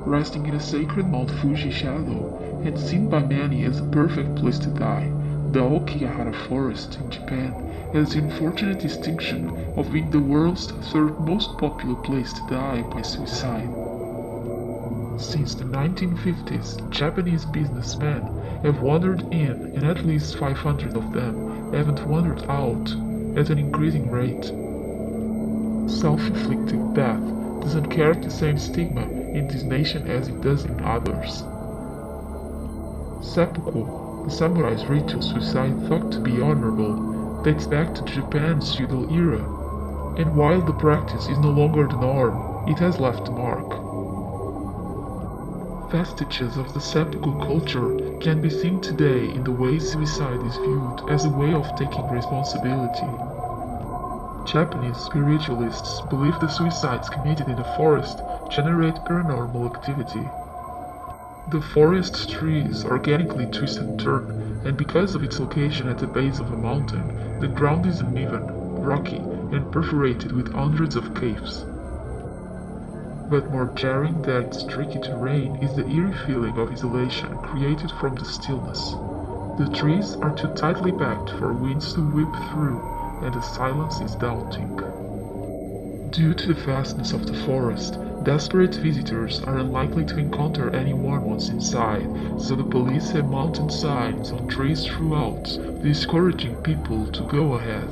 resting in a sacred Mount Fuji shadow, and seen by many as the perfect place to die. The Aokigahara forest in Japan has the unfortunate distinction of being the world's third most popular place to die by suicide. Since the 1950s, Japanese businessmen have wandered in, and at least 500 of them haven't wandered out, at an increasing rate. Self-inflicted death doesn't carry the same stigma in this nation as it does in others. Seppuku, the samurai's ritual suicide thought to be honorable, dates back to Japan's feudal era, and while the practice is no longer the norm, it has left a mark. Vestiges of the seppuku culture can be seen today in the way suicide is viewed as a way of taking responsibility. Japanese spiritualists believe the suicides committed in the forest generate paranormal activity. The forest's trees organically twist and turn, and because of its location at the base of a mountain, the ground is uneven, rocky, and perforated with hundreds of caves. But more jarring than its tricky terrain is the eerie feeling of isolation created from the stillness. The trees are too tightly packed for winds to whip through, and the silence is daunting. Due to the vastness of the forest, desperate visitors are unlikely to encounter anyone once inside, so the police have mounted signs on trees throughout, discouraging people to go ahead.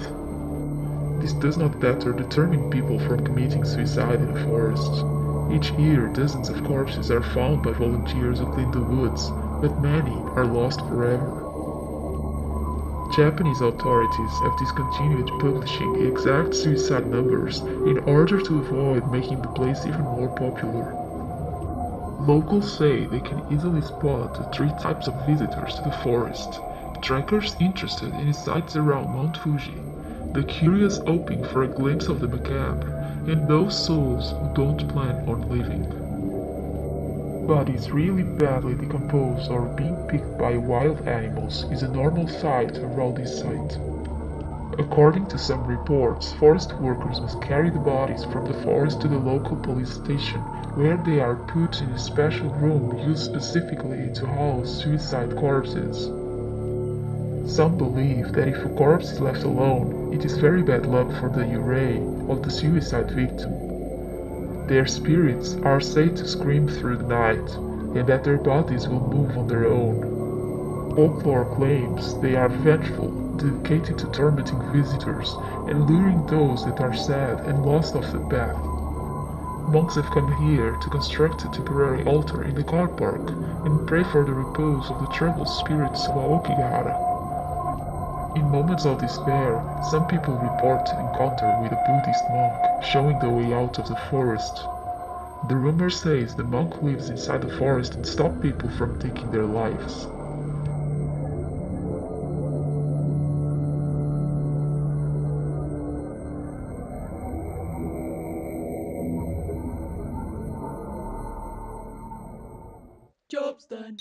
This does not deter determined people from committing suicide in the forest. Each year, dozens of corpses are found by volunteers who clean the woods, but many are lost forever. Japanese authorities have discontinued publishing exact suicide numbers in order to avoid making the place even more popular. Locals say they can easily spot the three types of visitors to the forest: trekkers interested in the sights around Mount Fuji, the curious hoping for a glimpse of the macabre, and those souls who don't plan on leaving. Bodies really badly decomposed or being picked by wild animals is a normal sight around this site. According to some reports, forest workers must carry the bodies from the forest to the local police station, where they are put in a special room used specifically to house suicide corpses. Some believe that if a corpse is left alone, it is very bad luck for the yurei of the suicide victim. Their spirits are said to scream through the night, and that their bodies will move on their own. Folklore claims they are vengeful, dedicated to tormenting visitors and luring those that are sad and lost off the path. Monks have come here to construct a temporary altar in the car park and pray for the repose of the troubled spirits of Aokigahara. In moments of despair, some people report an encounter with a Buddhist monk showing the way out of the forest. The rumor says the monk lives inside the forest and stops people from taking their lives. Job's done.